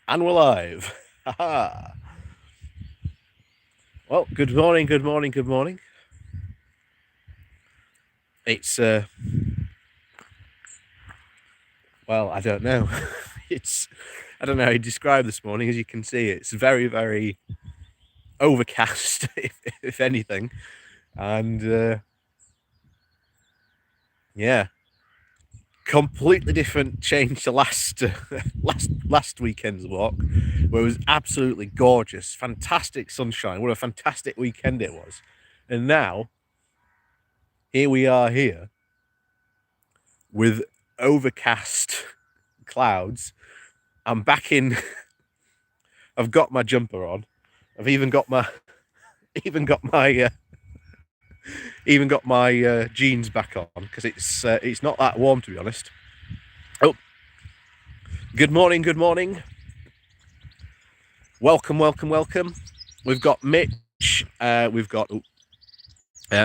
And we're live. Haha. Well, good morning, good morning, good morning. It's well, I don't know. I don't know how to describe this morning. As you can see, it's very, very overcast, if anything. And yeah, completely different change to last weekend's walk, where it was absolutely gorgeous, fantastic sunshine. What a fantastic weekend it was. And now here we are here with overcast clouds. I'm back in. I've got my jumper on. I've even got my even got my jeans back on because it's not that warm, to be honest. Oh, good morning, good morning. Welcome, welcome, welcome. We've got Mitch. We've got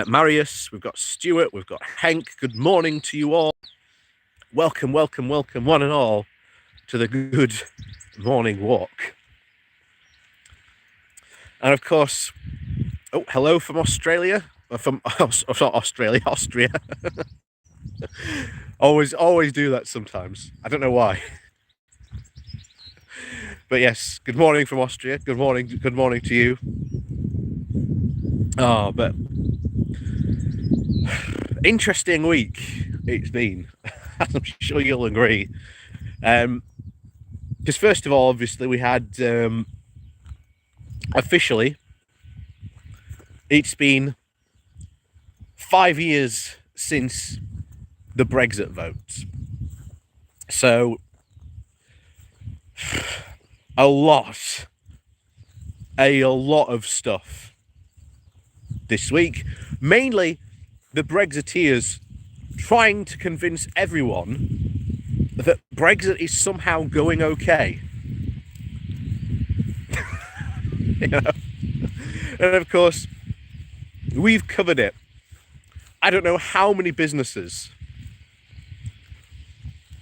Marius. We've got Stuart. We've got Hank. Good morning to you all. Welcome, welcome, welcome, one and all, to the good morning walk. And of course, oh, hello from Australia. From Australia, Austria. always do that sometimes. I don't know why. But yes, good morning from Austria. Good morning to you. Oh, but interesting week it's been. I'm sure you'll agree. Because first of all, obviously, we had officially, it's been 5 years since the Brexit vote. So a lot of stuff this week, mainly the Brexiteers trying to convince everyone that Brexit is somehow going okay. You know? And of course, we've covered it. I don't know how many businesses,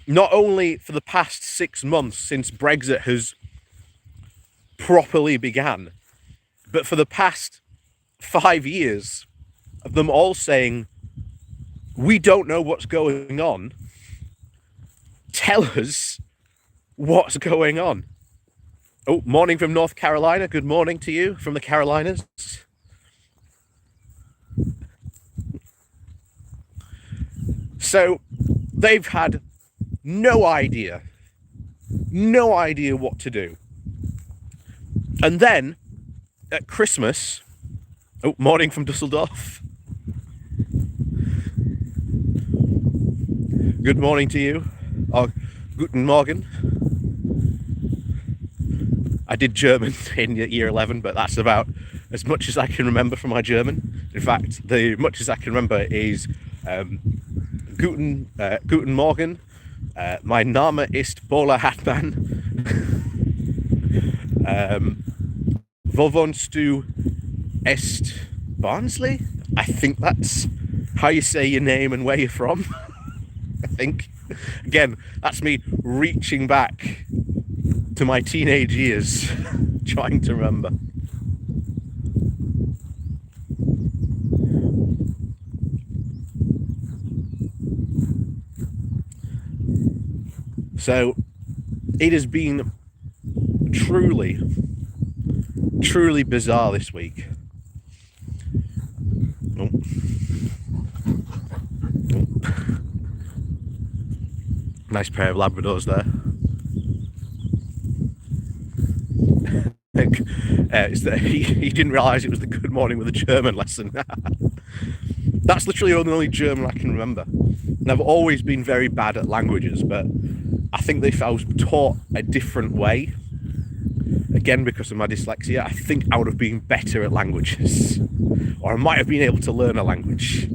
not only for the past 6 months since Brexit has properly began, but for the past 5 years of them all saying, we don't know what's going on. Tell us what's going on. Oh, morning from North Carolina. Good morning to you from the Carolinas. So they've had no idea what to do. And then at Christmas, oh, morning from Dusseldorf. Good morning to you. Oh, guten Morgen. I did German in year 11, but that's about as much as I can remember from my German. In fact, the much as I can remember is guten Morgen. Mein Name ist Bola Hatman. Wo wohnst du? Est Barnsley? I think that's how you say your name and where you're from. I think. Again, that's me reaching back to my teenage years, trying to remember. So it has been truly bizarre this week. Oh. Oh. Nice pair of Labradors there. He didn't realise it was the good morning with a German lesson. That's literally the only German I can remember. And I've always been very bad at languages, but I think if I was taught a different way, again because of my dyslexia, I think I would have been better at languages. Or I might have been able to learn a language.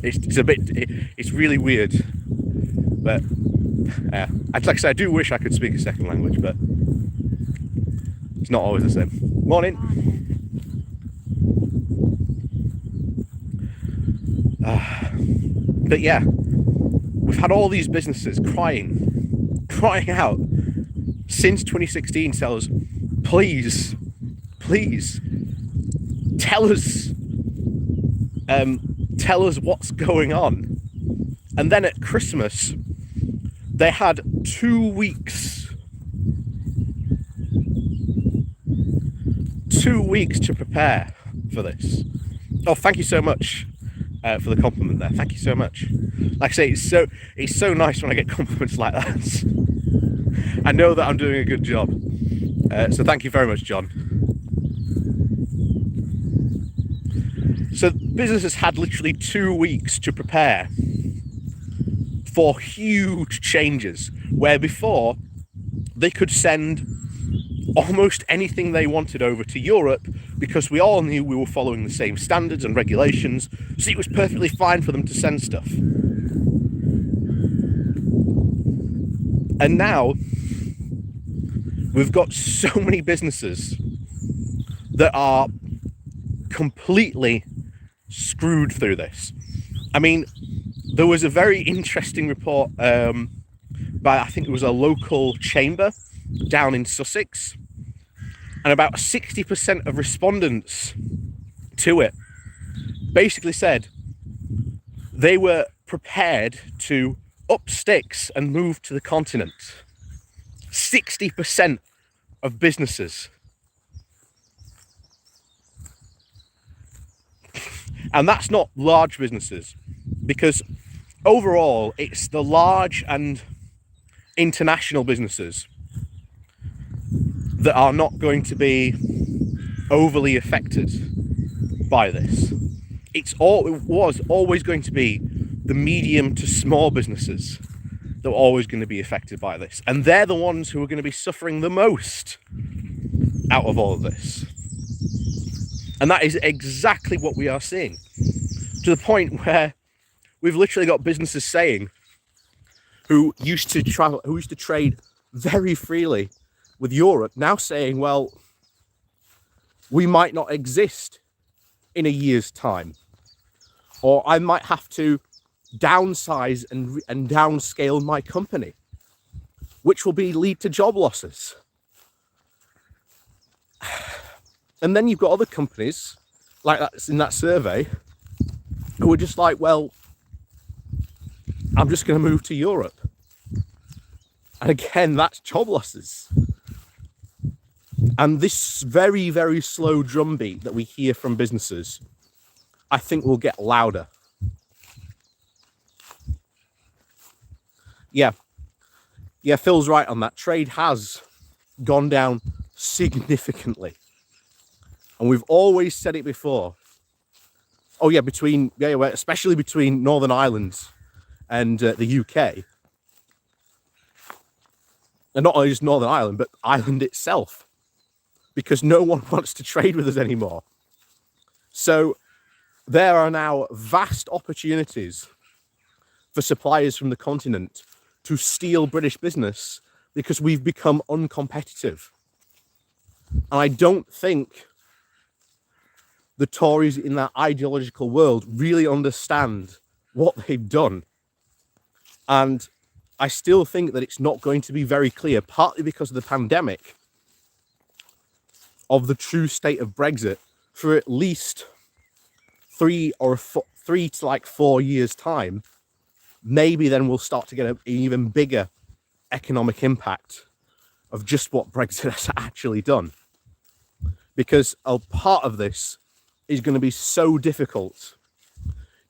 It's really weird. But like I say, I do wish I could speak a second language, but it's not always the same. Morning. But yeah, we've had all these businesses crying crying out since 2016, tell us, please, tell us what's going on. And then at Christmas, they had 2 weeks. 2 weeks to prepare for this. Oh, thank you so much for the compliment there. Thank you so much. Like I say, it's so nice when I get compliments like that. I know that I'm doing a good job. So thank you very much, John. So businesses had literally 2 weeks to prepare for huge changes, where before they could send almost anything they wanted over to Europe because we all knew we were following the same standards and regulations, so it was perfectly fine for them to send stuff. And now we've got so many businesses that are completely screwed through this. I mean, there was a very interesting report by, I think it was a local chamber down in Sussex, and about 60% of respondents to it basically said they were prepared to up sticks and move to the continent. 60% of businesses. And that's not large businesses, because overall it's the large and international businesses that are not going to be overly affected by this. It was always going to be the medium to small businesses that were always going to be affected by this. And they're the ones who are going to be suffering the most out of all of this. And that is exactly what we are seeing, to the point where we've literally got businesses saying, who used to trade very freely with Europe, now saying, well, we might not exist in a year's time, or I might have to downsize and downscale my company, which will lead to job losses. And then you've got other companies like that in that survey who are just like, well, I'm just going to move to Europe. And again, that's job losses. And this very, very slow drumbeat that we hear from businesses, I think will get louder. Yeah, Phil's right on that. Trade has gone down significantly. And we've always said it before. Oh yeah, especially between Northern Ireland and the UK. And not only just Northern Ireland, but Ireland itself. Because no one wants to trade with us anymore. So there are now vast opportunities for suppliers from the continent to steal British business because we've become uncompetitive. And I don't think the Tories in that ideological world really understand what they've done. And I still think that it's not going to be very clear, partly because of the pandemic, of the true state of Brexit for at least 3 to 4 years' time. Maybe then we'll start to get an even bigger economic impact of just what Brexit has actually done. Because a part of this is going to be so difficult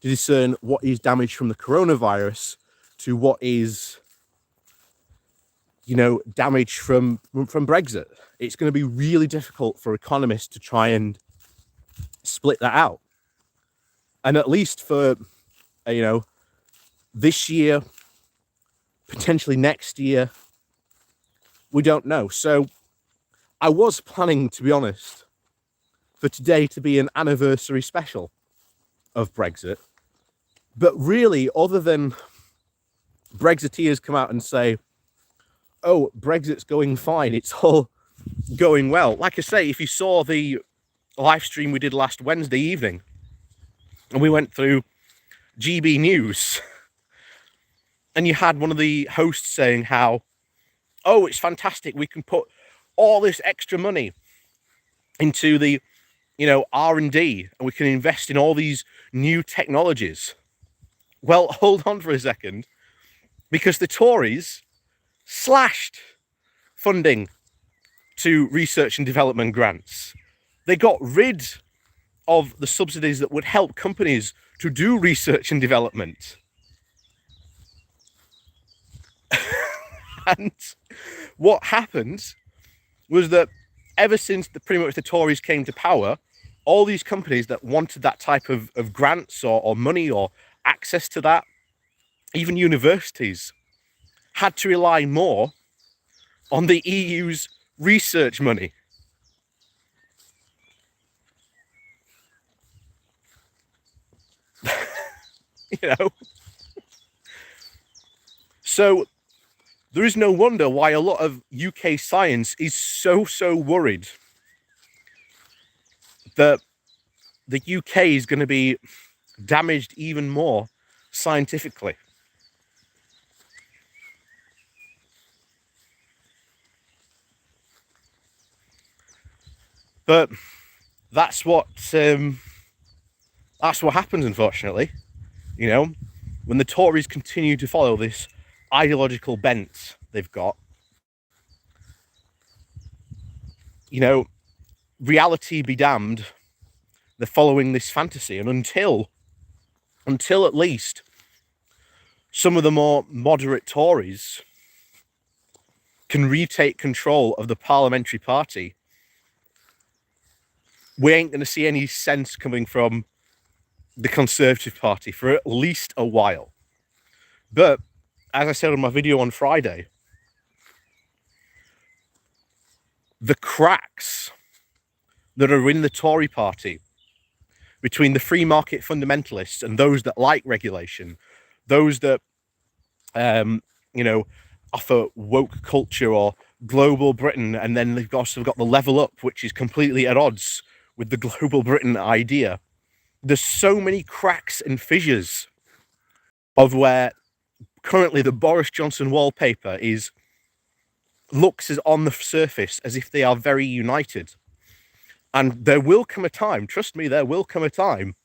to discern what is damage from the coronavirus to what is, damage from Brexit. It's going to be really difficult for economists to try and split that out. And at least for, this year, potentially next year, we don't know. So I was planning, to be honest, for today to be an anniversary special of Brexit. But really, other than Brexiteers come out and say, oh, Brexit's going fine, it's all going well. Like I say, if you saw the live stream we did last Wednesday evening, and we went through GB News, and you had one of the hosts saying how oh, it's fantastic, we can put all this extra money into the, R&D, and we can invest in all these new technologies. Well, hold on for a second, because the Tories slashed funding to research and development grants. They got rid of the subsidies that would help companies to do research and development. And what happened was that ever since pretty much the Tories came to power, all these companies that wanted that type of grants or money or access to that, even universities, had to rely more on the EU's research money. So there is no wonder why a lot of UK science is so worried that the UK is going to be damaged even more scientifically. But that's what happens, unfortunately. When the Tories continue to follow this ideological bent they've got, reality be damned, they're following this fantasy. And until at least some of the more moderate Tories can retake control of the parliamentary party, we ain't going to see any sense coming from the Conservative Party for at least a while. But as I said on my video on Friday, the cracks that are in the Tory party between the free market fundamentalists and those that like regulation, those that, offer woke culture or global Britain, and then they've also got the level up, which is completely at odds with the global Britain idea. There's so many cracks and fissures of where currently the Boris Johnson wallpaper looks as on the surface as if they are very united. And there will come a time, trust me, there will come a time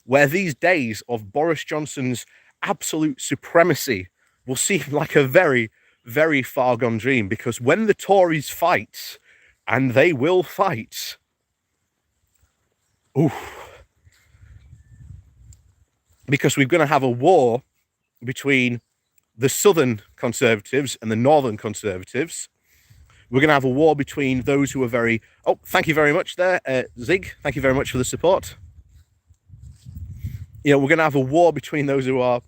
where these days of Boris Johnson's absolute supremacy will seem like a very, very far gone dream. Because when the Tories fight, and they will fight, because we're going to have a war between the Southern Conservatives and the Northern Conservatives. We're going to have a war between those who are very... Oh, thank you very much there, Zig. Thank you very much for the support. We're going to have a war between those who are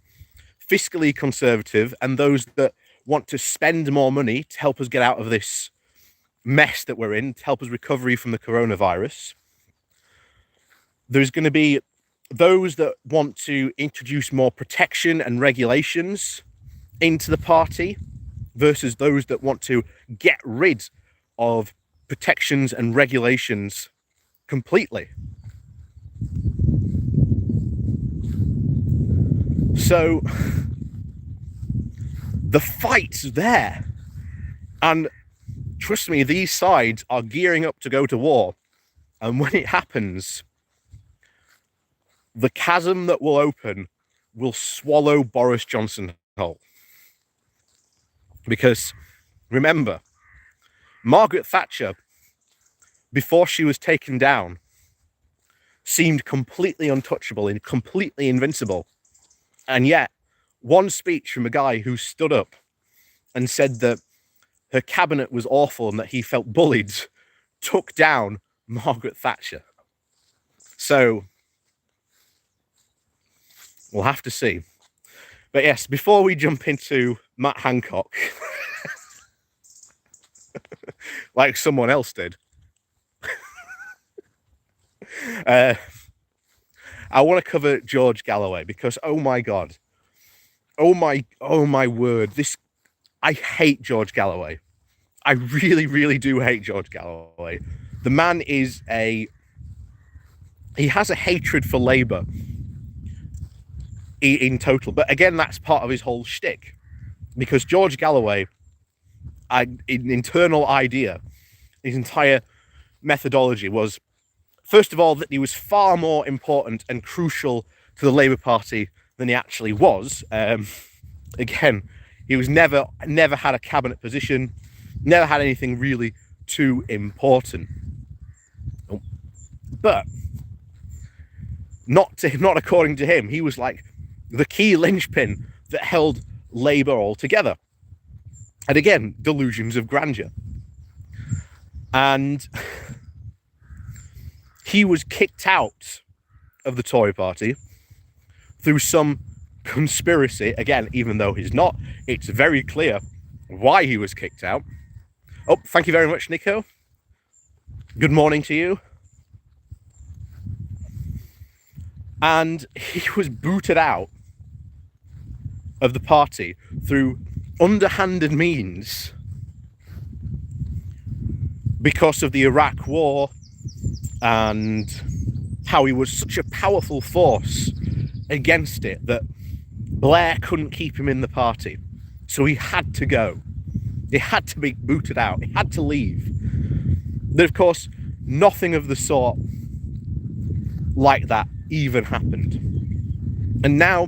fiscally conservative and those that want to spend more money to help us get out of this mess that we're in, to help us recover from the coronavirus. There's going to be those that want to introduce more protection and regulations into the party versus those that want to get rid of protections and regulations completely. So the fight's there. And trust me, these sides are gearing up to go to war. And when it happens, the chasm that will open will swallow Boris Johnson whole. Because remember, Margaret Thatcher, before she was taken down, seemed completely untouchable and completely invincible. And yet, one speech from a guy who stood up and said that her cabinet was awful and that he felt bullied took down Margaret Thatcher. So we'll have to see. But yes, before we jump into Matt Hancock, like someone else did, I want to cover George Galloway because, oh my God, oh my word, I hate George Galloway. I really, really do hate George Galloway. The man he has a hatred for Labour in total. But again, that's part of his whole shtick. Because George Galloway internal idea, his entire methodology was, first of all, that he was far more important and crucial to the Labour Party than he actually was. Again, he was never had a cabinet position, never had anything really too important. But not according to him. He was like the key linchpin that held Labour all together. And again, delusions of grandeur. And he was kicked out of the Tory party through some conspiracy. Again, even though he's not, it's very clear why he was kicked out. Oh, thank you very much, Nico. Good morning to you. And he was booted out of the party through underhanded means because of the Iraq war and how he was such a powerful force against it that Blair couldn't keep him in the party. So he had to go. He had to be booted out. He had to leave. But of course, nothing of the sort like that even happened. And now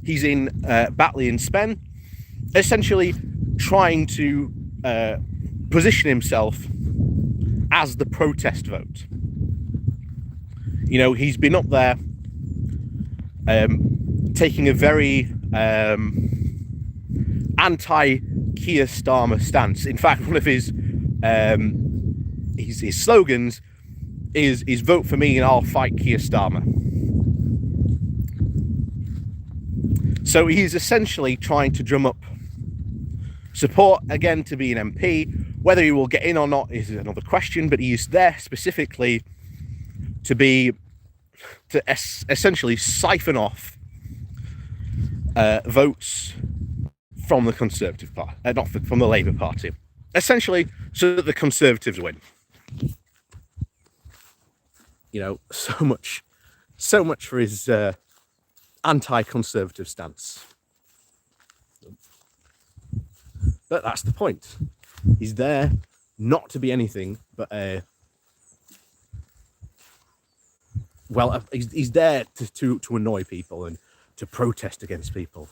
he's in Batley and Spen, essentially trying to position himself as the protest vote. You know, he's been up there taking a very anti-Keir Starmer stance. In fact, one of his slogans is vote for me and I'll fight Keir Starmer. So he's essentially trying to drum up support again to be an MP. Whether he will get in or not is another question, but he is there specifically to essentially siphon off votes from the Conservative Party, not from the Labour Party, essentially so that the Conservatives win. You know, so much for his anti-Conservative stance. But that's the point. He's there not to be anything but he's there to annoy people and to protest against people.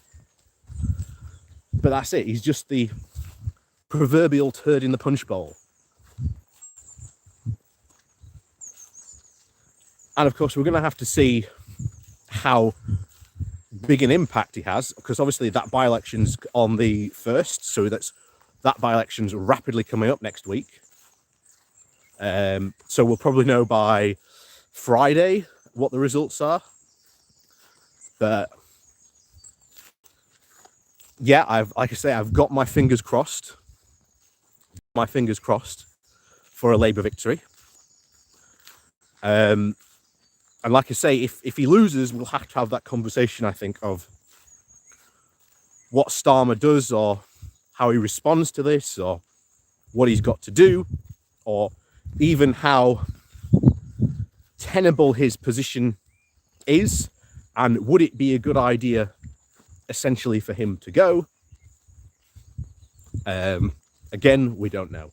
But that's it. He's just the proverbial turd in the punch bowl. And of course, we're going to have to see how big an impact he has, because obviously that by-election's on the 1st, so that by-election's rapidly coming up next week. So we'll probably know by Friday what the results are. But yeah, I've got my fingers crossed. For a Labour victory. And like I say, if he loses, we'll have to have that conversation, I think, of what Starmer does or how he responds to this or what he's got to do or even how tenable his position is, and would it be a good idea essentially for him to go? Again, we don't know.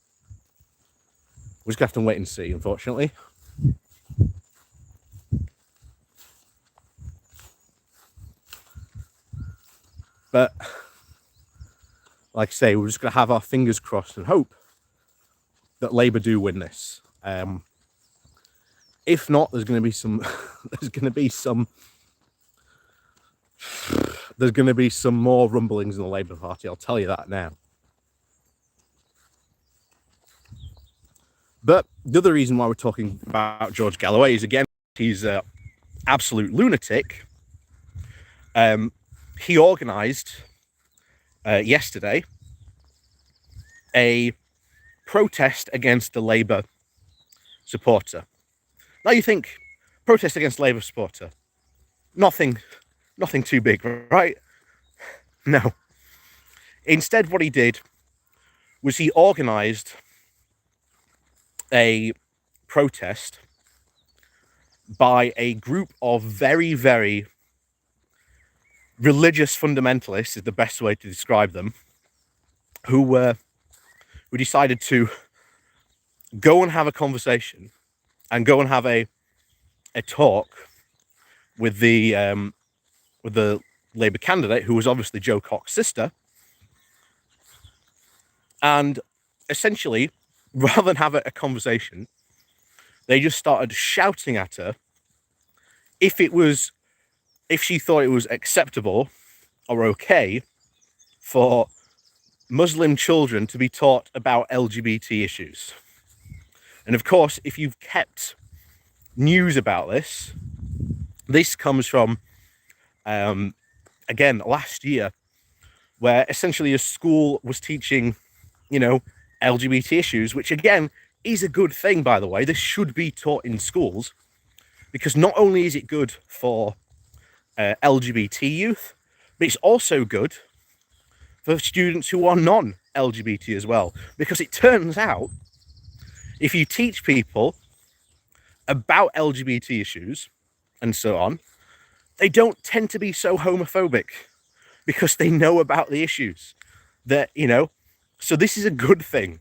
We're just going to have to wait and see, unfortunately. But like I say, we're just going to have our fingers crossed and hope that Labour do win this. If not, there's going to be some more rumblings in the Labour Party. I'll tell you that now. But the other reason why we're talking about George Galloway is, again, he's an absolute lunatic. He organised yesterday a protest against the Labour supporter. Now you think, protest against Labour supporter, nothing too big, right? No. Instead, what he did was he organised a protest by a group of very, very religious fundamentalists, is the best way to describe them, who were we decided to go and have a conversation and go and have a talk with the Labour candidate, who was obviously Joe Cox's sister. And essentially, rather than have a conversation, they just started shouting at her if she thought it was acceptable or okay for Muslim children to be taught about LGBT issues. And of course, if you've kept news about this, this comes from, again, last year, where essentially a school was teaching, LGBT issues, which again is a good thing, by the way. This should be taught in schools, because not only is it good for LGBT youth, but it's also good for students who are non-LGBT as well. Because it turns out, if you teach people about LGBT issues and so on, they don't tend to be so homophobic, because they know about the issues that, so this is a good thing.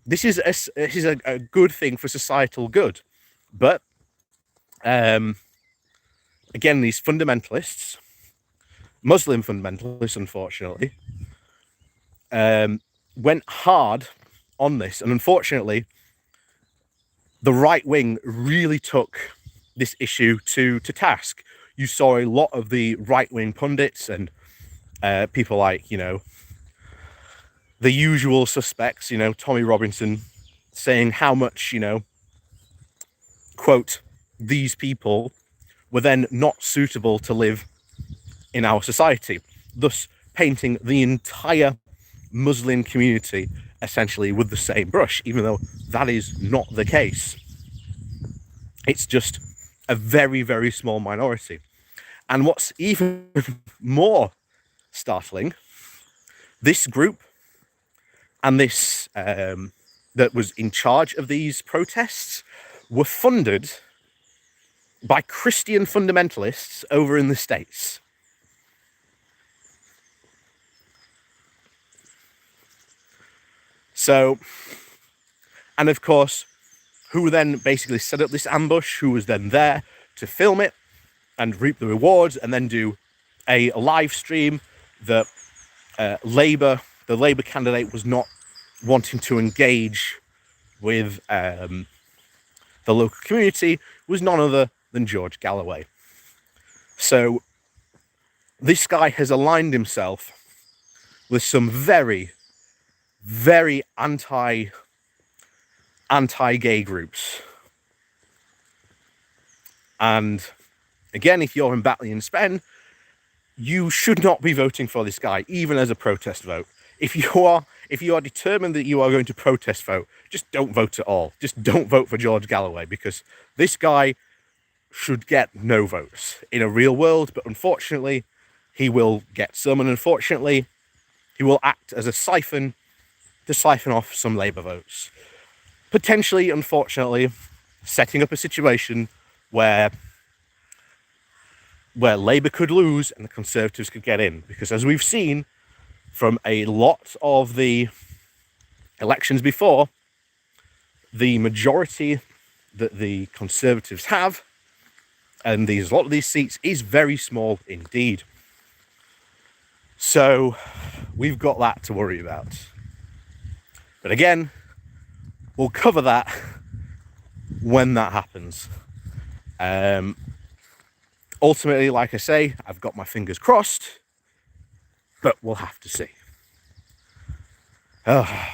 This is a good thing for societal good. But again, these fundamentalists, Muslim fundamentalists, unfortunately, went hard on this. And unfortunately, the right wing really took this issue to task. You saw a lot of the right wing pundits and people like, the usual suspects, Tommy Robinson, saying how much, quote, these people were then not suitable to live in our society, thus painting the entire Muslim community essentially with the same brush, even though that is not the case. It's just a very, very small minority. And what's even more startling, this group and this that was in charge of these protests were funded by Christian fundamentalists over in the States. So, and of course, who then basically set up this ambush, who was then there to film it and reap the rewards, and then do a live stream that the Labour candidate was not wanting to engage with the local community, was none other than George Galloway. So this guy has aligned himself with some very, very anti-gay groups. And again, if you're in Batley and Spen, you should not be voting for this guy, even as a protest vote. If you are determined that you are going to protest vote, just don't vote at all. Just don't vote for George Galloway, because this guy should get no votes in a real world, but unfortunately, he will get some, and unfortunately, he will act as a siphon to siphon off some Labour votes. Potentially, unfortunately, setting up a situation where Labour could lose and the Conservatives could get in. Because as we've seen from a lot of the elections before, the majority that the Conservatives have, and a lot of these seats, is very small indeed. So we've got that to worry about. But again, we'll cover that when that happens. Ultimately, like I say, I've got my fingers crossed, but we'll have to see. Oh.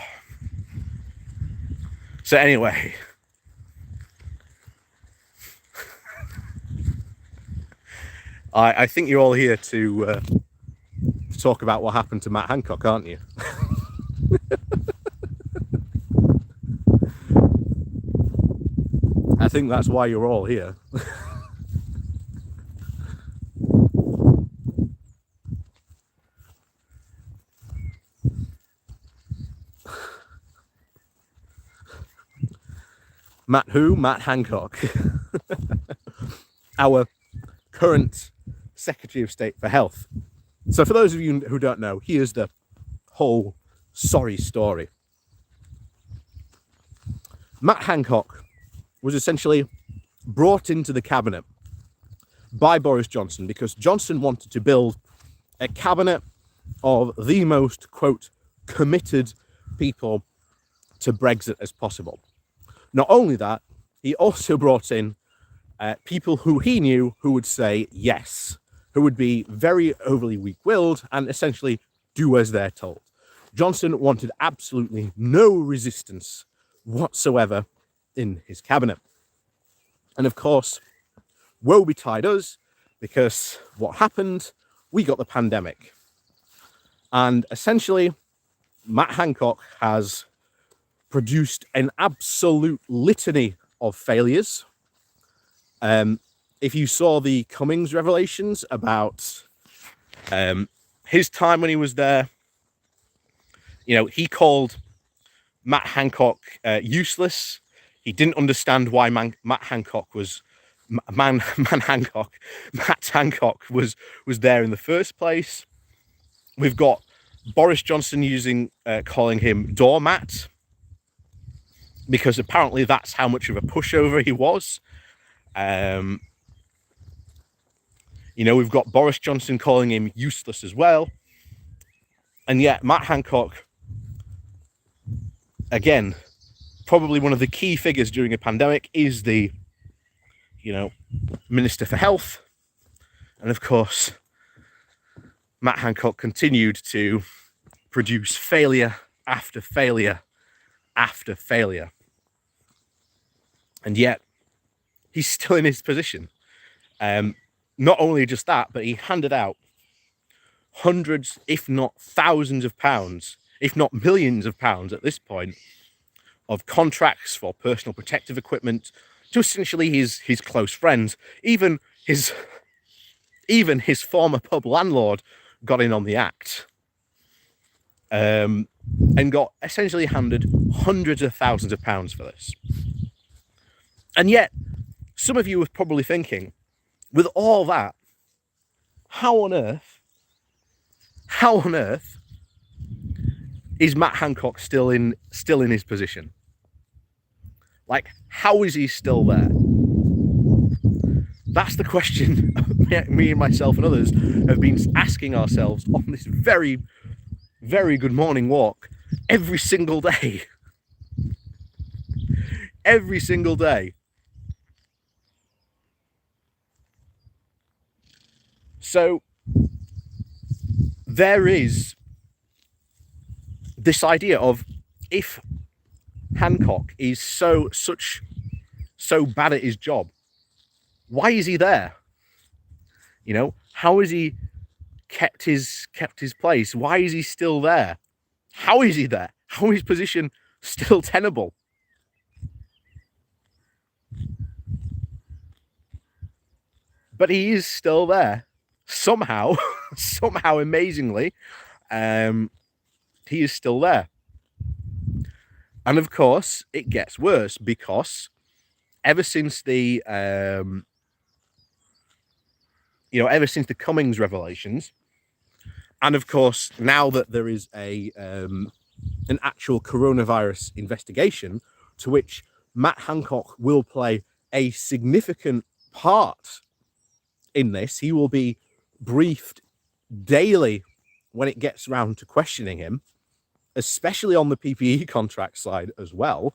So anyway, I think you're all here to talk about what happened to Matt Hancock, aren't you? I think that's why you're all here. Matt who? Matt Hancock. Our current Secretary of State for Health. So for those of you who don't know, here's the whole sorry story. Matt Hancock was essentially brought into the cabinet by Boris Johnson because Johnson wanted to build a cabinet of the most, quote, committed people to Brexit as possible. Not only that, he also brought in people who he knew who would say yes, who would be very overly weak-willed and essentially do as they're told. Johnson wanted absolutely no resistance whatsoever in his cabinet. And of course, woe betide us, because what happened? We got the pandemic. And essentially, Matt Hancock has produced an absolute litany of failures. If you saw the Cummings revelations about his time when he was there, you know, he called Matt Hancock useless. He didn't understand why Matt Hancock was there in the first place. We've got Boris Johnson calling him doormat, because apparently that's how much of a pushover he was. You know, we've got Boris Johnson calling him useless as well. And yet Matt Hancock, again, probably one of the key figures during a pandemic, is the, you know, Minister for Health. And of course, Matt Hancock continued to produce failure after failure after failure. And yet, he's still in his position. Not only just that, but he handed out hundreds, if not thousands of pounds, if not millions of pounds at this point, of contracts for personal protective equipment to essentially his close friends. Even his former pub landlord got in on the act, and got essentially handed hundreds of thousands of pounds for this. And yet, some of you are probably thinking, with all that, how on earth is Matt Hancock still in his position? Like, how is he still there? That's the question me and myself and others have been asking ourselves on this very, very good morning walk every single day. Every single day. So there is this idea of, if Hancock is so bad at his job, why is he there? You know, how has he kept his place? Why is he still there? How is he there? How is his position still tenable? But he is still there. Somehow, amazingly, he is still there. And of course, it gets worse, because ever since the Cummings revelations, and of course now that there is an actual coronavirus investigation, to which Matt Hancock will play a significant part in this, he will be briefed daily when it gets round to questioning him, especially on the PPE contract side as well.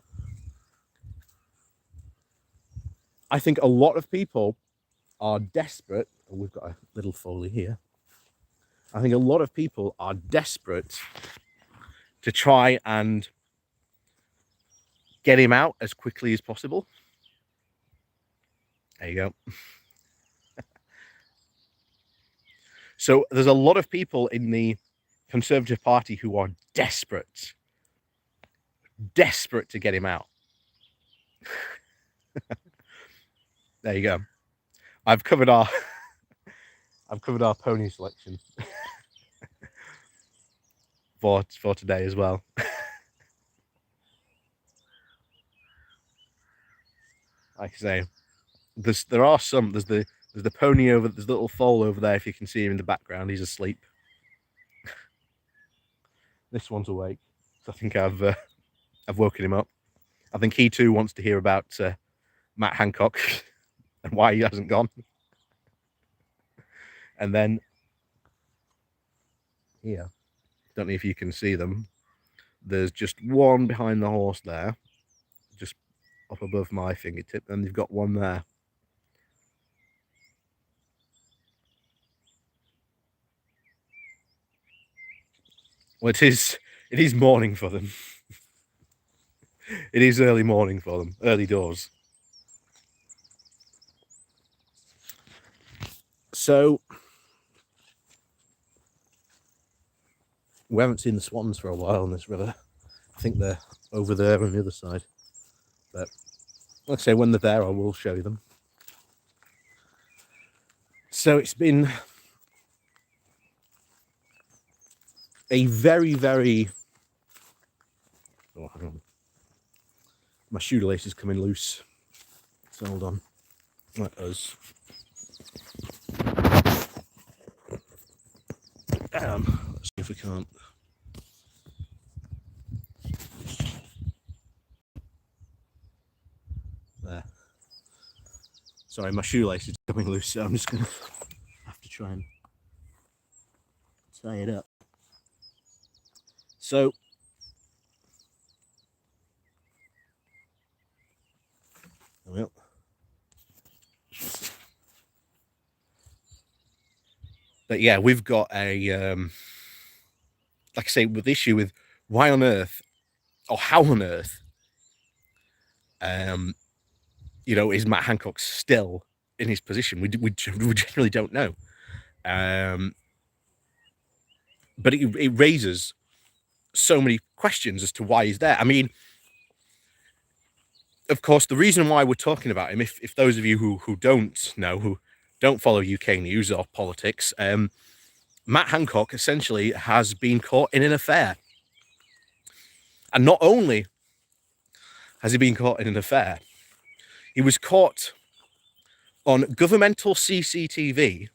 I think a lot of people are desperate. Oh, we've got a little Foley here. I think a lot of people are desperate to try and get him out as quickly as possible. There you go. So there's a lot of people in the Conservative Party who are desperate to get him out. There you go. I've covered our pony selection for today as well. Like I say, there's the pony over, there's a little foal over there, if you can see him in the background. He's asleep. This one's awake, so I think I've woken him up. I think he too wants to hear about Matt Hancock and why he hasn't gone. And then here, don't know if you can see them. There's just one behind the horse there, just up above my fingertip, and you've got one there. Well, it is morning for them. It is early morning for them, early doors. So we haven't seen the swans for a while on this river. I think they're over there on the other side. But like I say, when they're there, I will show you them. So it's been a very, very... Oh, hang on. My shoelace is coming loose. So hold on. Let us... let's see if we can't... There. Sorry, my shoelace is coming loose, so I'm just going to have to try and tie it up. So, well, but yeah, we've got a, like I say, with the issue with why on earth, or how on earth, you know, is Matt Hancock still in his position? We generally don't know. But it raises so many questions as to why he's there. I mean, of course, the reason why we're talking about him, if those of you who don't know, who don't follow UK news or politics, Matt Hancock essentially has been caught in an affair. And not only has he been caught in an affair, he was caught on governmental CCTV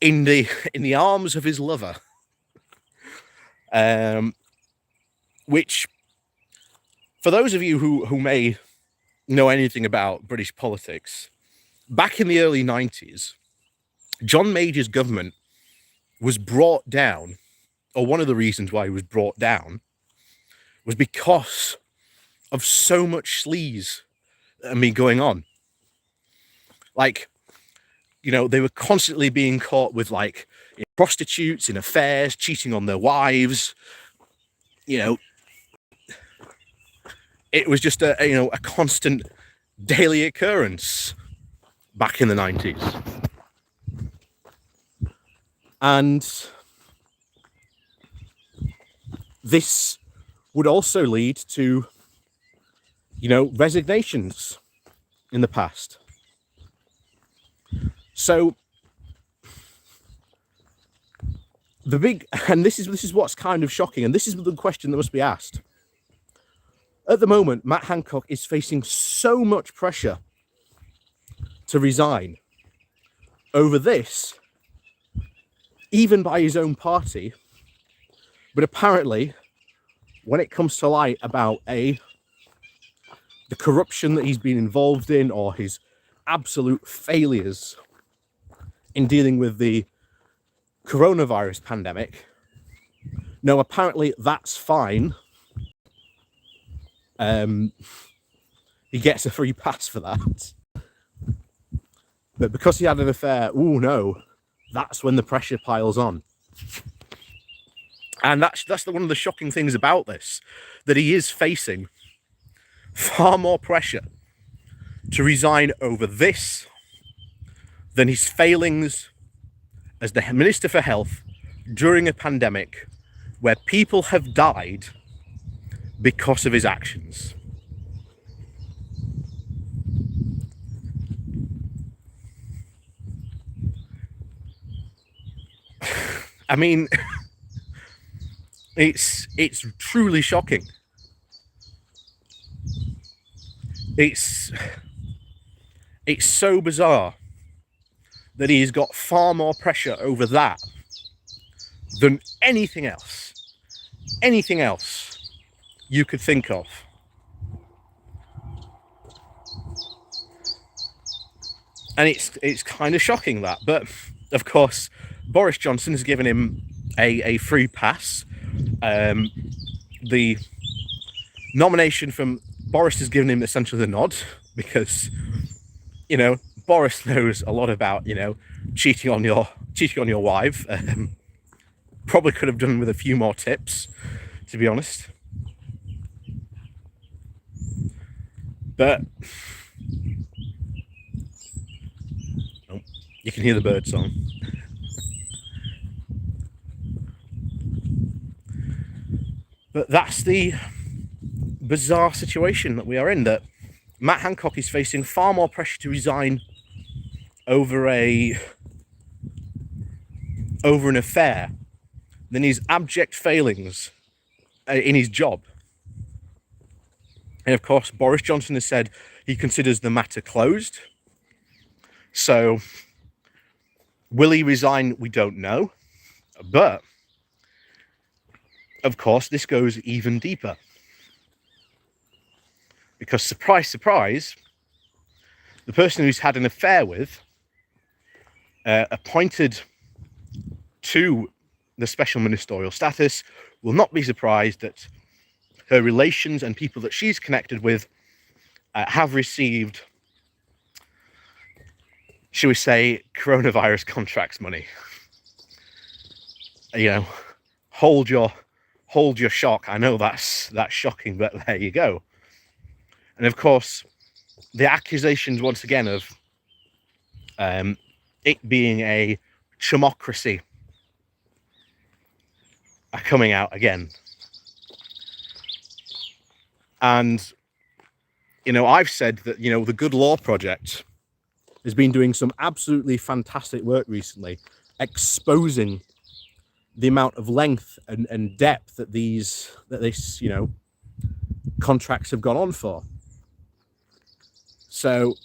in the arms of his lover, which, for those of you who may know anything about British politics, back in the early 90s, John Major's government was brought down, or one of the reasons why he was brought down was because of so much sleaze going on. Like, you know, they were constantly being caught with, like, prostitutes in affairs, cheating on their wives. You know, it was just a constant daily occurrence back in the 90s. And this would also lead to, you know, resignations in the past. So the big, and this is what's kind of shocking, and this is the question that must be asked. At the moment, Matt Hancock is facing so much pressure to resign over this, even by his own party. But apparently, when it comes to light about the corruption that he's been involved in, or his absolute failures in dealing with the coronavirus pandemic, no, apparently that's fine. He gets a free pass for that. But because he had an affair, oh no, that's when the pressure piles on. And that's one of the shocking things about this, that he is facing far more pressure to resign over this than his failings as the Minister for Health during a pandemic where people have died because of his actions. I mean, it's truly shocking. It's so bizarre that he's got far more pressure over that than anything else. Anything else you could think of. And it's kind of shocking that. But of course, Boris Johnson has given him a free pass. The nomination from Boris has given him essentially the nod, because, you know, Boris knows a lot about, you know, cheating on your wife. Probably could have done with a few more tips, to be honest. But oh, you can hear the bird song. But that's the bizarre situation that we are in, that Matt Hancock is facing far more pressure to resign over an affair than his abject failings in his job. And of course, Boris Johnson has said he considers the matter closed. So will he resign? We don't know. But of course, this goes even deeper. Because surprise, surprise, the person who's had an affair with, appointed to the special ministerial status, will not be surprised that her relations and people that she's connected with have received, shall we say, coronavirus contracts money. You know, hold your shock. I know that's shocking, but there you go. And of course, the accusations once again of it being a chumocracy are coming out again. And, you know, I've said that, you know, the Good Law Project has been doing some absolutely fantastic work recently, exposing the amount of length and depth that this, you know, contracts have gone on for. So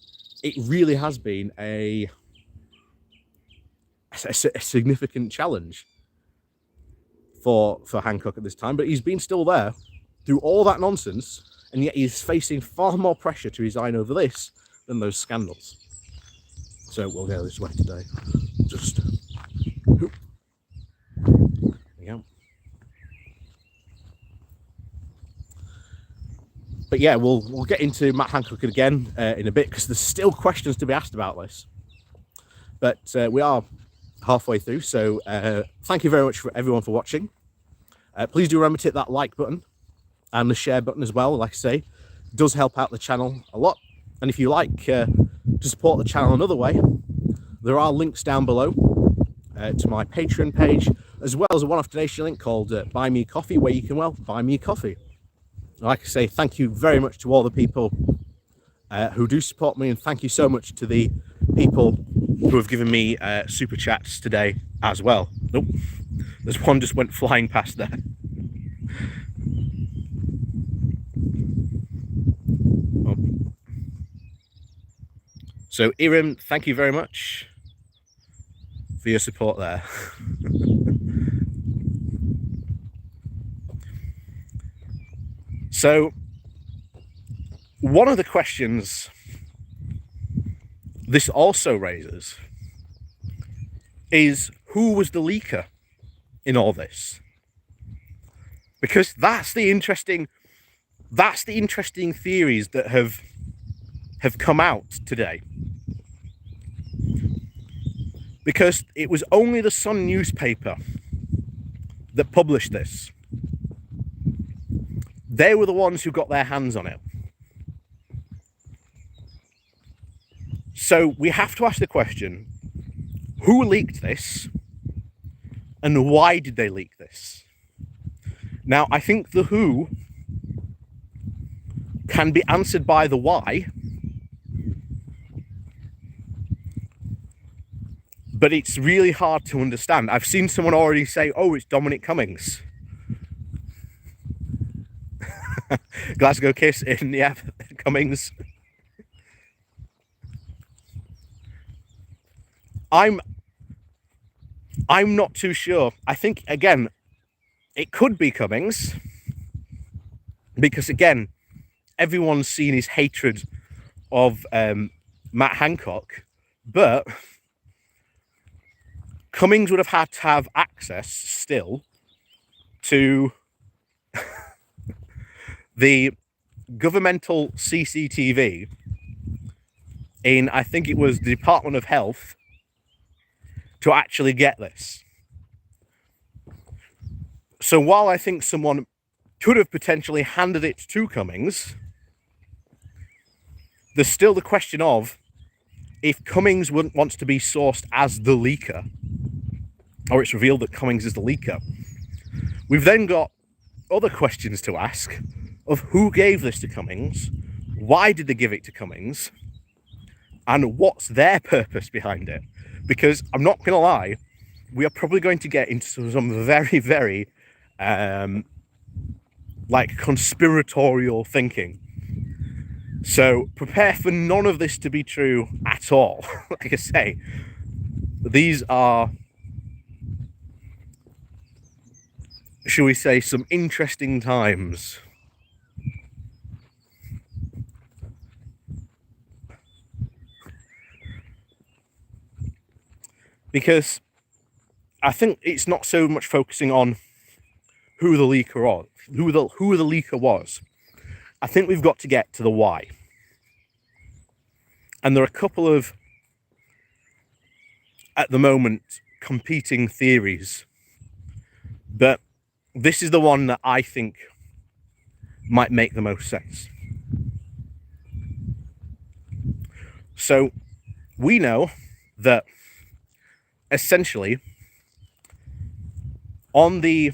it really has been a significant challenge for Hancock at this time, but he's been still there through all that nonsense, and yet he's facing far more pressure to resign over this than those scandals. So we'll go this way today. Just there we go. But yeah, we'll get into Matt Hancock again in a bit, because there's still questions to be asked about this. But we are halfway through, so thank you very much for everyone for watching. Please do remember to hit that like button and the share button as well. Like I say, it does help out the channel a lot. And if you like to support the channel another way, there are links down below to my Patreon page, as well as a one-off donation link called Buy Me Coffee, where you can, well, buy me coffee. Like I say, thank you very much to all the people who do support me, and thank you so much to the people who have given me super chats today as well. Nope, there's one just went flying past there. Oh. So Irim, thank you very much for your support there. So one of the questions this also raises is, who was the leaker in all this? Because that's the interesting theories that have come out today. Because it was only the Sun newspaper that published this. They were the ones who got their hands on it. So we have to ask the question, who leaked this and why did they leak this? Now, I think the who can be answered by the why, but it's really hard to understand. I've seen someone already say, oh, it's Dominic Cummings. Glasgow Kiss in, yeah, Cummings. I'm not too sure. I think, again, it could be Cummings. because again, everyone's seen his hatred of Matt Hancock, but Cummings would have had to have access still to the governmental CCTV in, I think it was the Department of Health, to actually get this. So while I think someone could have potentially handed it to Cummings, there's still the question of if Cummings wants to be sourced as the leaker, or it's revealed that Cummings is the leaker. We've then got other questions to ask of who gave this to Cummings, why did they give it to Cummings, and what's their purpose behind it. Because I'm not going to lie, we are probably going to get into some very, very conspiratorial thinking. So prepare for none of this to be true at all. Like I say, these are, shall we say, some interesting times. Because I think it's not so much focusing on who the leaker was, who the leaker was. I think we've got to get to the why. And there are a couple of, at the moment, competing theories. But this is the one that I think might make the most sense. So we know that essentially on the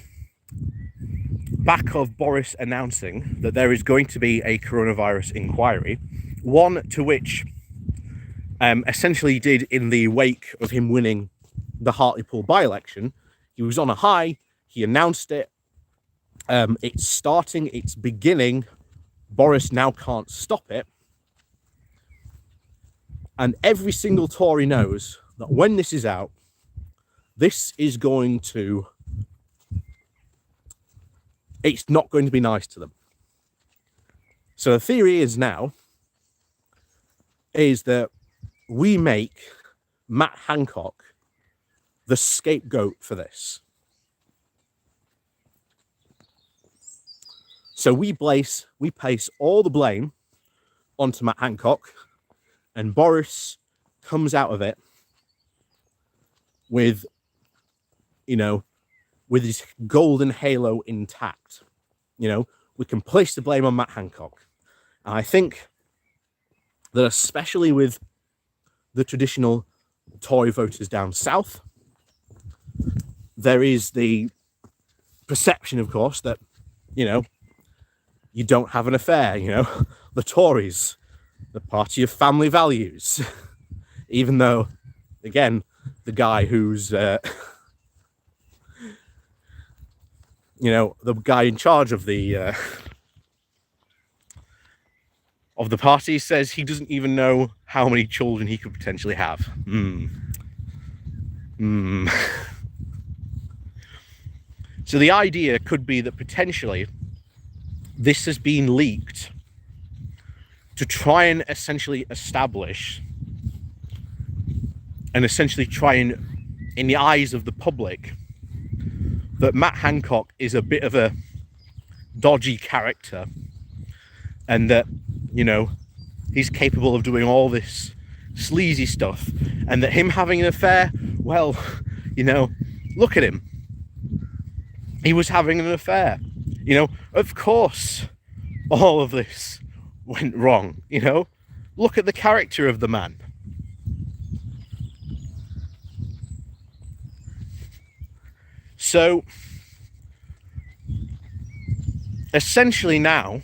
back of Boris announcing that there is going to be a coronavirus inquiry, one to which essentially did in the wake of him winning the Hartlepool by-election, he was on a high, he announced it, it's starting, it's beginning, Boris now can't stop it, and every single Tory knows that when this is out, this is going to, it's not going to be nice to them. So the theory is now, is that we make Matt Hancock the scapegoat for this. So we place all the blame onto Matt Hancock, and Boris comes out of it with, with his golden halo intact. We can place the blame on Matt Hancock. And I think that especially with the traditional Tory voters down south, there is the perception, of course, that, you don't have an affair, the Tories, the party of family values, even though, again, the guy who's, the guy in charge of the party says he doesn't even know how many children he could potentially have. So the idea could be that potentially this has been leaked to try and essentially establish and essentially try and, in the eyes of the public, that Matt Hancock is a bit of a dodgy character and that, he's capable of doing all this sleazy stuff, and that him having an affair, well, look at him. He was having an affair. Of course, all of this went wrong, Look at the character of the man. So, essentially now,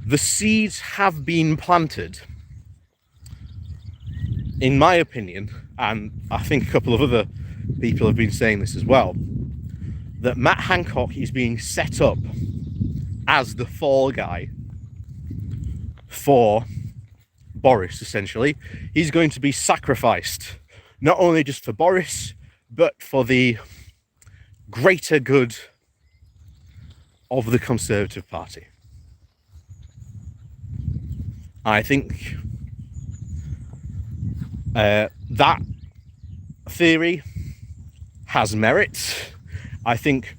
the seeds have been planted, in my opinion, and I think a couple of other people have been saying this as well, that Matt Hancock is being set up as the fall guy for Boris, essentially. He's going to be sacrificed, not only just for Boris, but for the greater good of the Conservative Party. I think that theory has merit. I think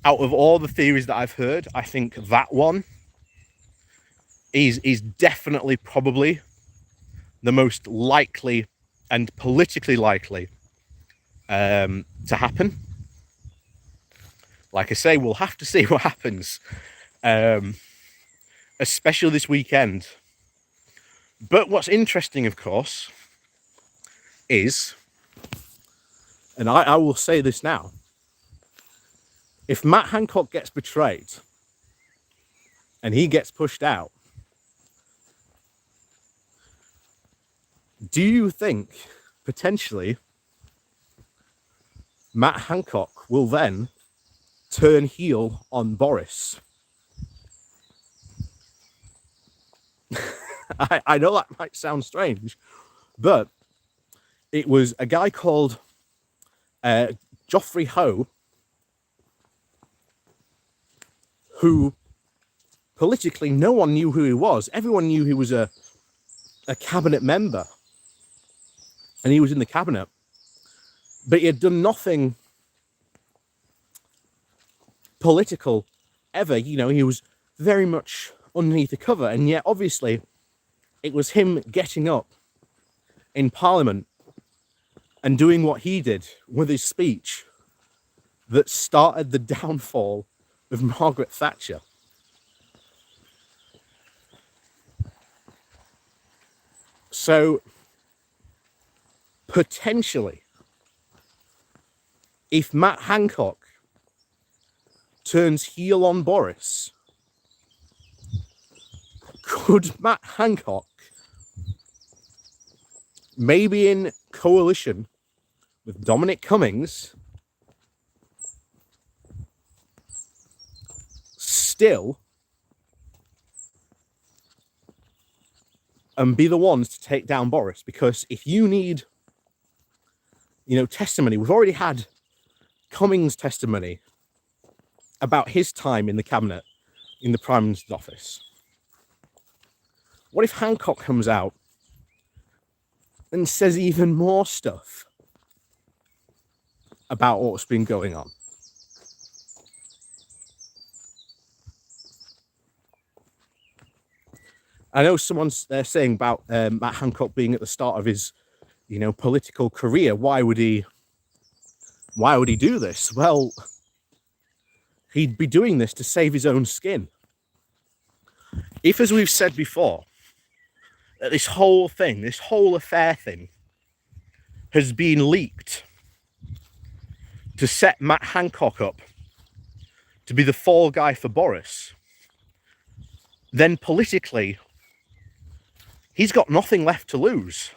out of all the theories that I've heard, I think that one is definitely probably the most likely and politically likely to happen. Like I say, we'll have to see what happens, especially this weekend. But what's interesting, of course, is, and I will say this now, if Matt Hancock gets betrayed and he gets pushed out, do you think potentially Matt Hancock will then turn heel on Boris? I know that might sound strange, but it was a guy called Geoffrey Howe who politically no one knew who he was. Everyone knew he was a cabinet member and he was in the cabinet, but he had done nothing political ever. You know, he was very much underneath the cover, and yet obviously it was him getting up in Parliament and doing what he did with his speech that started the downfall of Margaret Thatcher. So potentially, if Matt Hancock turns heel on Boris, could Matt Hancock, maybe in coalition with Dominic Cummings, still and be the ones to take down Boris? Because if you need, testimony, we've already had Cummings' testimony about his time in the cabinet, in the Prime Minister's office. What if Hancock comes out and says even more stuff about what's been going on? I know someone's saying about Matt Hancock being at the start of his, political career. Why would he do this? Well, he'd be doing this to save his own skin. If, as we've said before, that this whole affair thing has been leaked to set Matt Hancock up to be the fall guy for Boris, then politically, he's got nothing left to lose.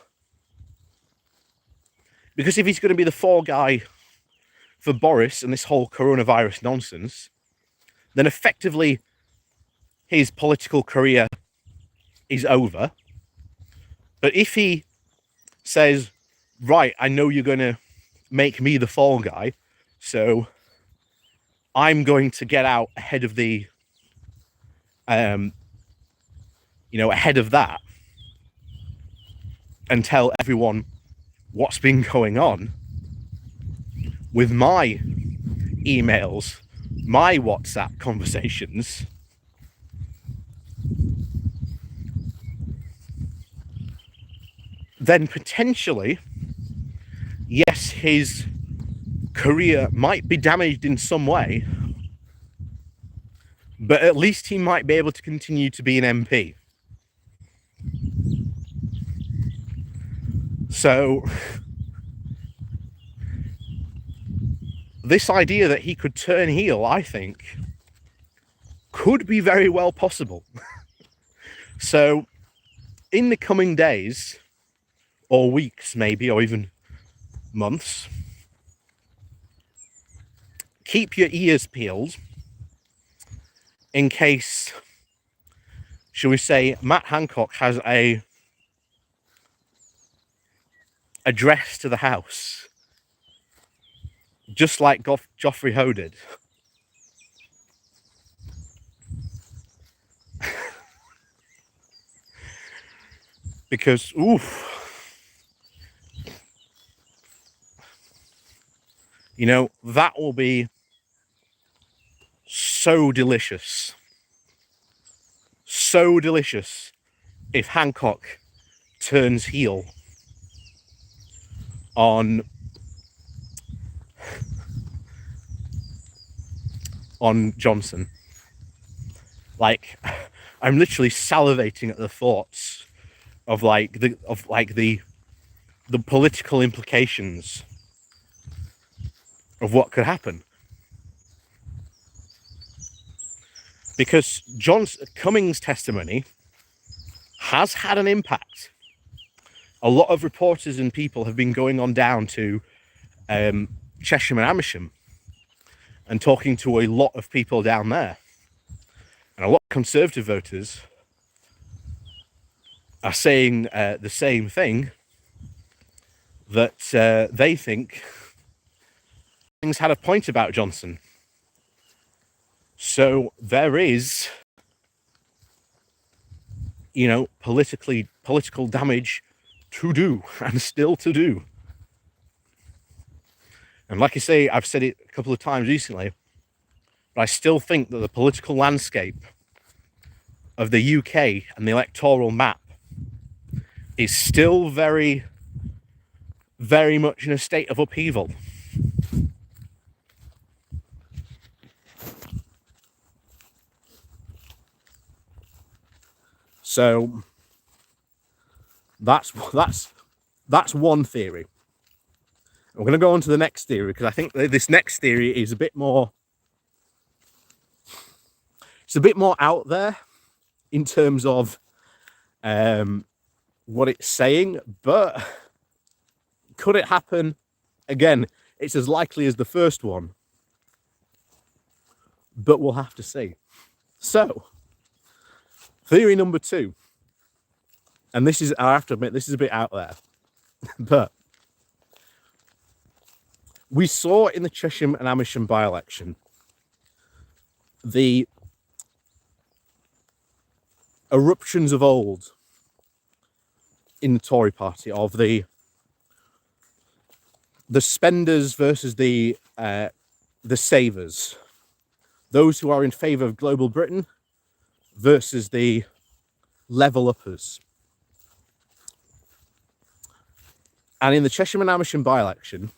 Because if he's going to be the fall guy for Boris and this whole coronavirus nonsense, then effectively his political career is over. But if he says, right, I know you're going to make me the fall guy, so I'm going to get out ahead of the, ahead of that and tell everyone what's been going on with my emails, my WhatsApp conversations, then potentially, yes, his career might be damaged in some way, but at least he might be able to continue to be an MP. So this idea that he could turn heel, I think, could be very well possible. So in the coming days, or weeks maybe, or even months, keep your ears peeled in case, shall we say, Matt Hancock has a address to the House, just like Geoffrey Howe did. because that will be so delicious if Hancock turns heel on Johnson. Like, I'm literally salivating at the thoughts of the political implications of what could happen. Because Cummings' testimony has had an impact. A lot of reporters and people have been going on down to Chesham and Amersham and talking to a lot of people down there. And a lot of Conservative voters are saying the same thing, that they think things had a point about Johnson. So there is, political damage to do, and still to do. And like I say, I've said it a couple of times recently, but I still think that the political landscape of the UK and the electoral map is still very, very much in a state of upheaval. So that's one theory. We're going to go on to the next theory, because I think this next theory is a bit more out there in terms of what it's saying, but could it happen? Again, it's as likely as the first one, but we'll have to see. So, theory number 2, and this is, I have to admit, this is a bit out there, but we saw in the Chesham and Amersham by-election the eruptions of old in the Tory party of the spenders versus the savers, those who are in favour of global Britain versus the level uppers. And in the Chesham and Amersham by-election,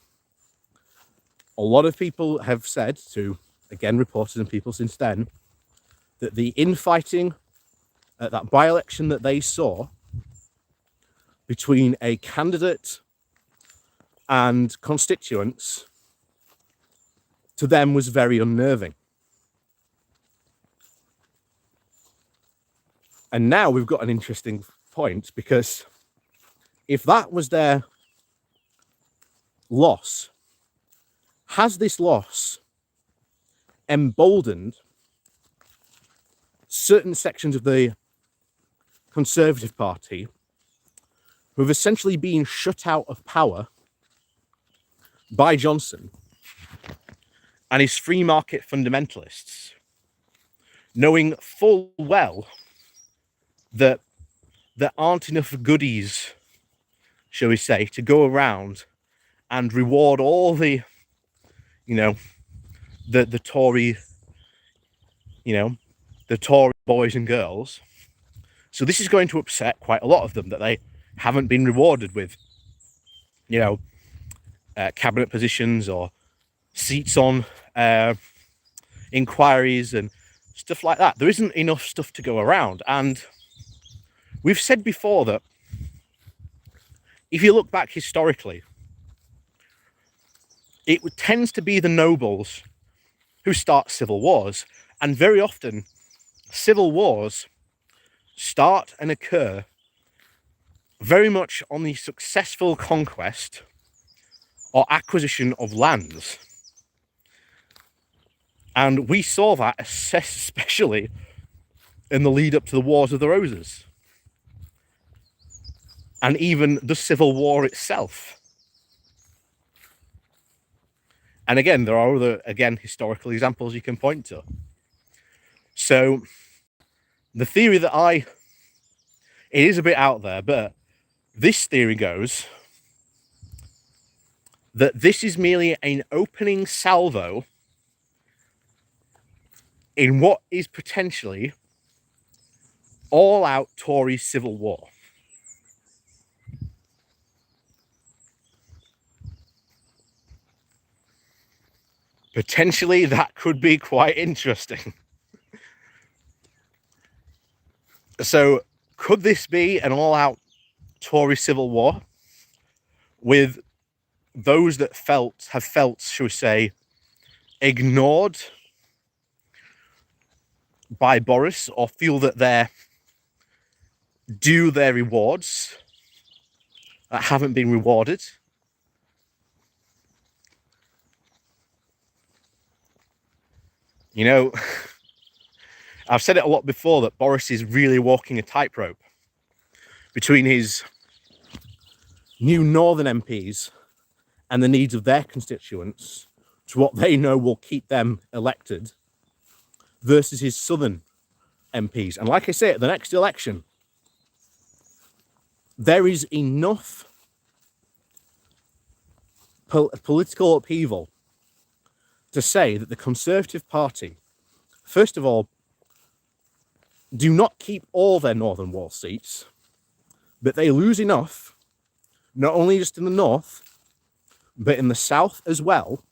a lot of people have said to, again, reporters and people since then, that the infighting at that by-election that they saw between a candidate and constituents, to them, was very unnerving. And now we've got an interesting point, because if that was their loss, has this loss emboldened certain sections of the Conservative Party who have essentially been shut out of power by Johnson and his free market fundamentalists, knowing full well that there aren't enough goodies, shall we say, to go around and reward all the the Tory, the Tory boys and girls. So this is going to upset quite a lot of them, that they haven't been rewarded with, cabinet positions or seats on inquiries and stuff like that. There isn't enough stuff to go around. And we've said before that if you look back historically, it tends to be the nobles who start civil wars. And very often, civil wars start and occur very much on the successful conquest or acquisition of lands. And we saw that especially in the lead up to the Wars of the Roses, and even the Civil War itself. And again, there are other, historical examples you can point to. So the theory that it is a bit out there, but This theory goes that this is merely an opening salvo in what is potentially all-out Tory civil war. Potentially, that could be quite interesting. So, could this be an all-out Tory civil war with those that have felt, shall we say, ignored by Boris, or feel that they're due their rewards that haven't been rewarded? You know, I've said it a lot before that Boris is really walking a tightrope between his new northern MPs and the needs of their constituents to what they know will keep them elected versus his southern MPs. And like I say, at the next election, there is enough political upheaval to say that the Conservative Party, first of all, do not keep all their northern wall seats, but they lose enough, not only just in the north, but in the south as well,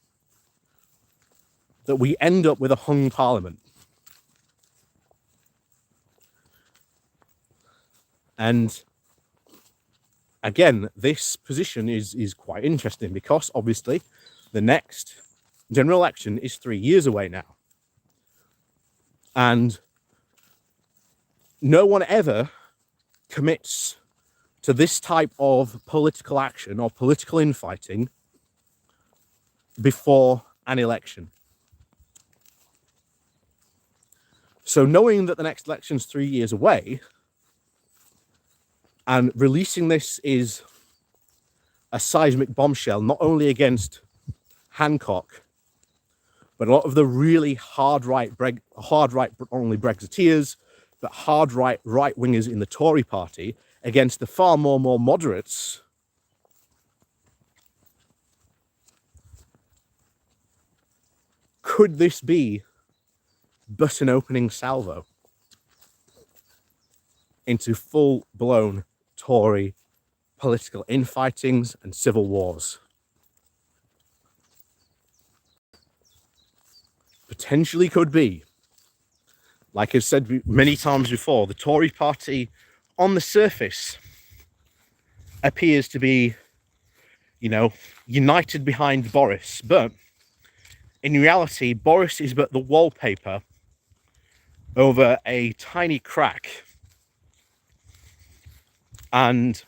that we end up with a hung parliament. And again, this position is quite interesting because obviously the next general election is 3 years away now. And no one ever commits to this type of political action or political infighting before an election. So knowing that the next election's 3 years away and releasing this is a seismic bombshell, not only against Hancock, but a lot of the really hard right, not only Brexiteers, but hard right wingers in the Tory party against the far more moderates. Could this be but an opening salvo into full-blown Tory political infightings and civil wars? Potentially could be. Like I've said many times before, the Tory party on the surface appears to be, united behind Boris, but in reality, Boris is but the wallpaper over a tiny crack. And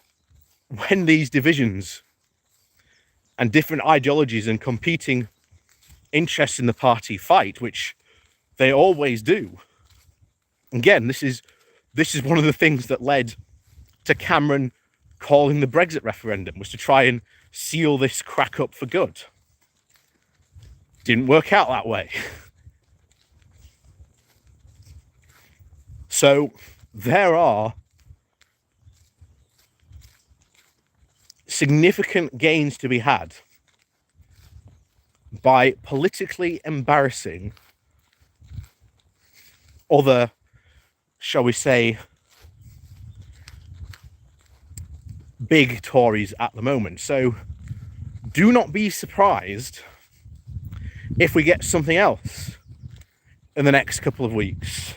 when these divisions and different ideologies and competing interests in the party fight, which they always do, again, this is one of the things that led to Cameron calling the Brexit referendum, was to try and seal this crack up for good. Didn't work out that way. So there are significant gains to be had by politically embarrassing other, shall we say, big Tories at the moment. So do not be surprised if we get something else in the next couple of weeks,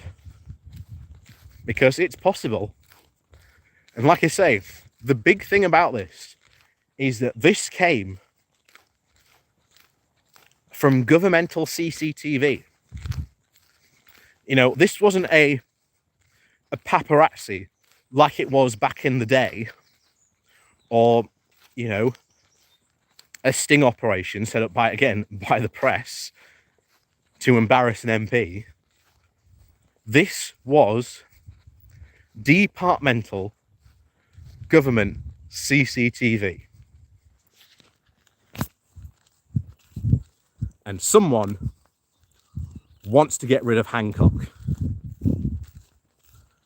because it's possible. And like I say, the big thing about this is that this came from governmental CCTV. This wasn't a paparazzi like it was back in the day, or, a sting operation set up by the press to embarrass an MP. This was departmental government CCTV. And someone wants to get rid of Hancock,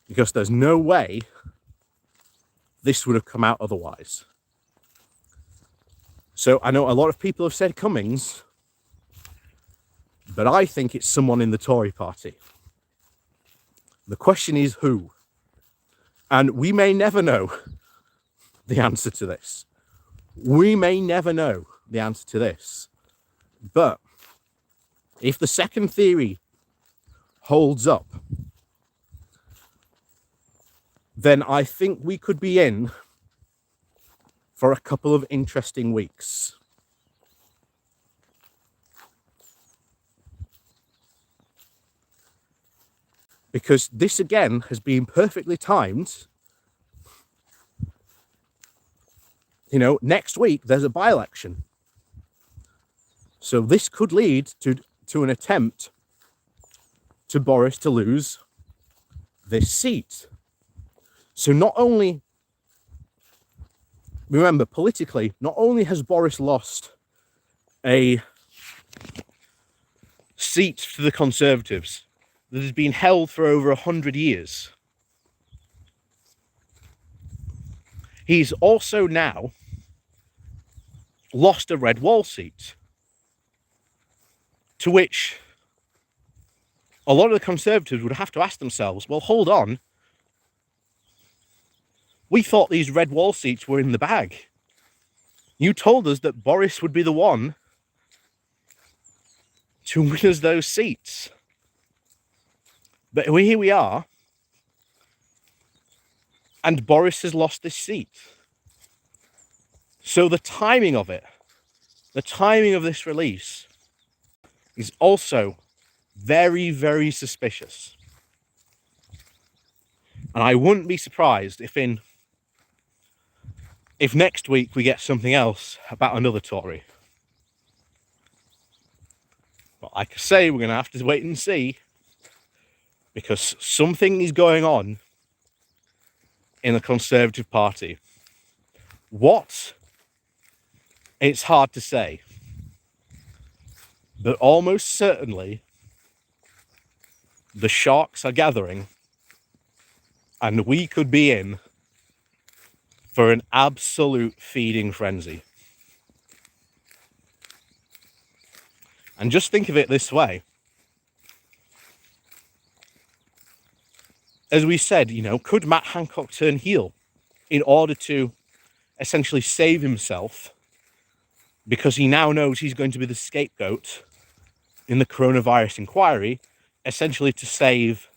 because there's no way this would have come out otherwise. So I know a lot of people have said Cummings, but I think it's someone in the Tory party. The question is who? And we may never know the answer to this. We may never know the answer to this. But if the second theory holds up, then I think we could be in for a couple of interesting weeks. Because this again has been perfectly timed. You know, next week there's a by-election. So this could lead to an attempt to Boris to lose this seat. So not only, remember, politically, not only has Boris lost a seat to the Conservatives that has been held for over 100 years, he's also now lost a red wall seat, to which a lot of the Conservatives would have to ask themselves, well, hold on, we thought these red wall seats were in the bag. You told us that Boris would be the one to win us those seats. But here we are, and Boris has lost this seat. So the timing of it, the timing of this release, is also very, very suspicious. And I wouldn't be surprised if next week we get something else about another Tory. But like I say, we're going to have to wait and see, because something is going on in the Conservative Party. What? It's hard to say. But almost certainly, the sharks are gathering, and we could be in for an absolute feeding frenzy. And just think of it this way. As we said, you know, could Matt Hancock turn heel in order to essentially save himself, because he now knows he's going to be the scapegoat in the coronavirus inquiry, essentially to save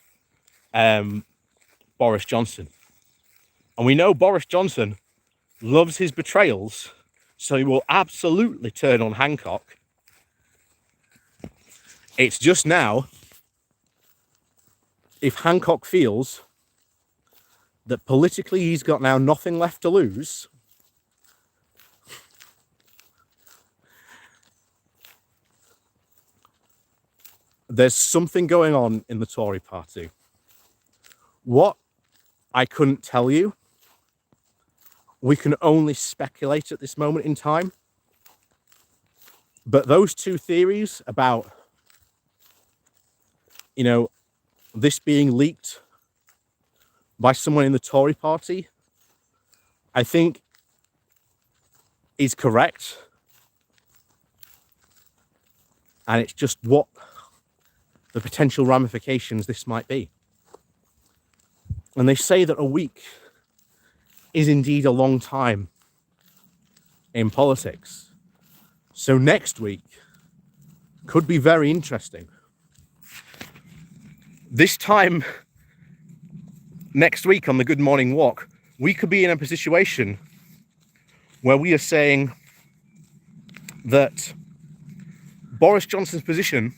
Boris Johnson? And we know Boris Johnson loves his betrayals, so he will absolutely turn on Hancock. It's just now, if Hancock feels that politically he's got now nothing left to lose, there's something going on in the Tory party. What? I couldn't tell you. We can only speculate at this moment in time. But those two theories about, you know, this being leaked by someone in the Tory party, I think is correct. And it's just what the potential ramifications this might be. And they say that a week is indeed a long time in politics. So next week could be very interesting. This time next week on the Good Morning Walk, we could be in a situation where we are saying that Boris Johnson's position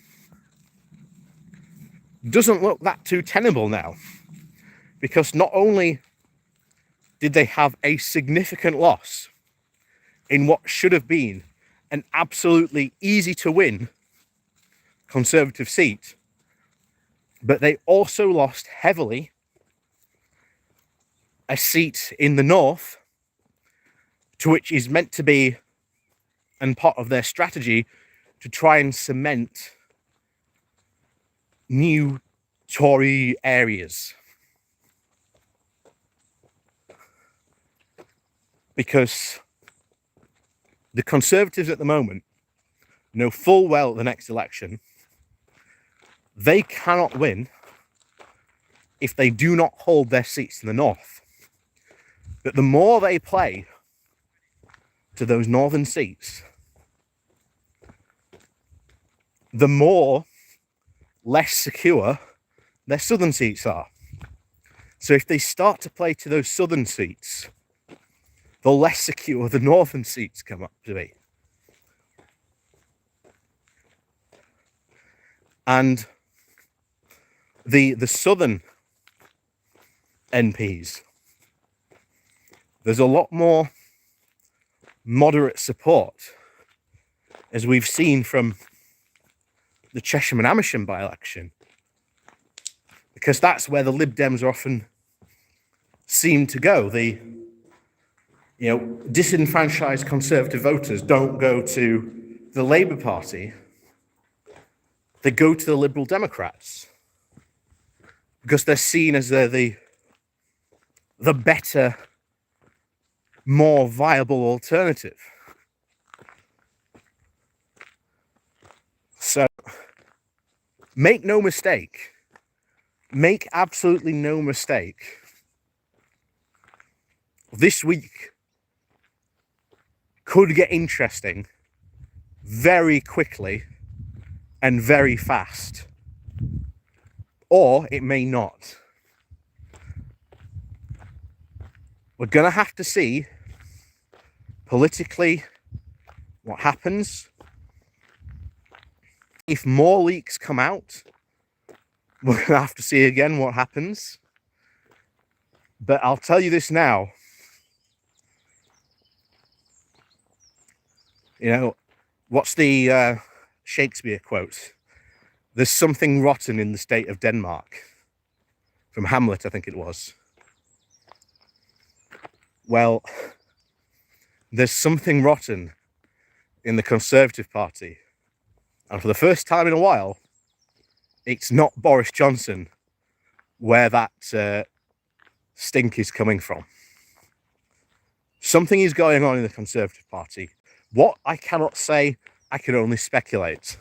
doesn't look that too tenable now, because not only did they have a significant loss in what should have been an absolutely easy to win Conservative seat, but they also lost heavily a seat in the north, to which is meant to be, and part of their strategy, to try and cement new Tory areas. because the Conservatives at the moment know full well at the next election they cannot win if they do not hold their seats in the north. That the more they play to those northern seats, the more less secure their southern seats are. So if they start to play to those southern seats, the less secure the northern seats come up to be. And the southern MPs, there's a lot more moderate support, as we've seen from the Chesham and Amersham by-election, because that's where the Lib Dems are often seem to go. The disenfranchised Conservative voters don't go to the Labour Party, they go to the Liberal Democrats, because they're seen as the better, more viable alternative. So make no mistake, make absolutely no mistake, this week could get interesting very quickly and very fast, or it may not. We're going to have to see politically what happens. If more leaks come out, we're going to have to see again what happens. But I'll tell you this now. What's the Shakespeare quote? There's something rotten in the state of Denmark. From Hamlet, I think it was. Well, there's something rotten in the Conservative Party. And for the first time in a while, it's not Boris Johnson where that stink is coming from. Something is going on in the Conservative Party. What I cannot say, I can only speculate.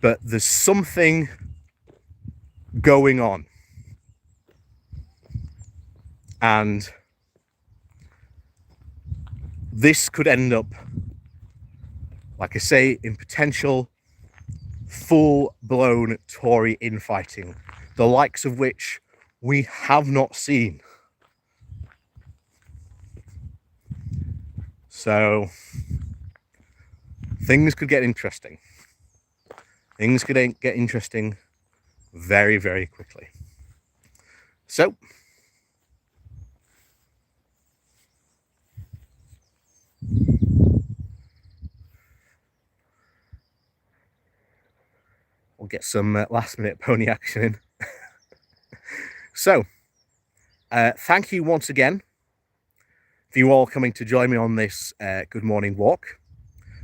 But there's something going on. And this could end up, like I say, in potential full-blown Tory infighting, the likes of which we have not seen. So things could get interesting. Things could get interesting very, very quickly. So we'll get some last-minute pony action in. So, thank you once again for you all coming to join me on this good morning walk.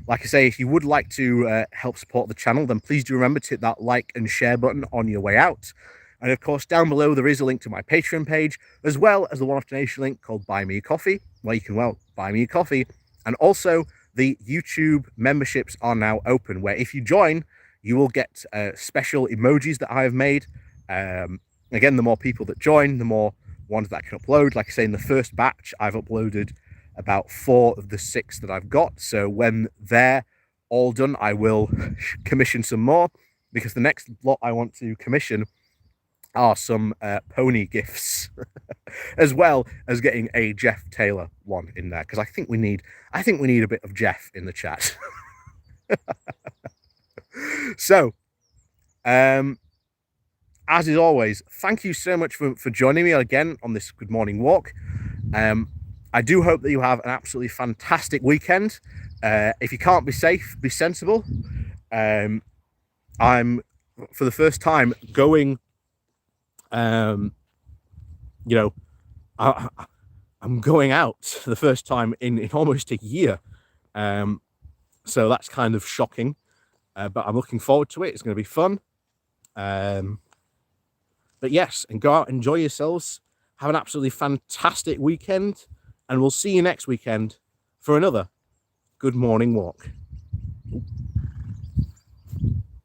Like I say, if you would like to help support the channel, then please do remember to hit that like and share button on your way out. And of course, down below, there is a link to my Patreon page, as well as the one-off donation link called Buy Me a Coffee, where you can, well, buy me a coffee. And also, the YouTube memberships are now open, where if you join, you will get special emojis that I have made. Again, the more people that join, the more ones that I can upload. Like I say, in the first batch, I've uploaded about 4 of the 6 that I've got. So when they're all done, I will commission some more, because the next lot I want to commission are some pony gifts, as well as getting a Jeff Taylor one in there, because I think we need a bit of Jeff in the chat. So, as is always, thank you so much for joining me again on this good morning walk. I do hope that you have an absolutely fantastic weekend. If you can't be safe, be sensible. I'm, for the first time, going, I'm going out for the first time in almost a year. So that's kind of shocking. But I'm looking forward to it. It's going to be fun. But yes, and go out, enjoy yourselves. Have an absolutely fantastic weekend, and we'll see you next weekend for another Good Morning Walk.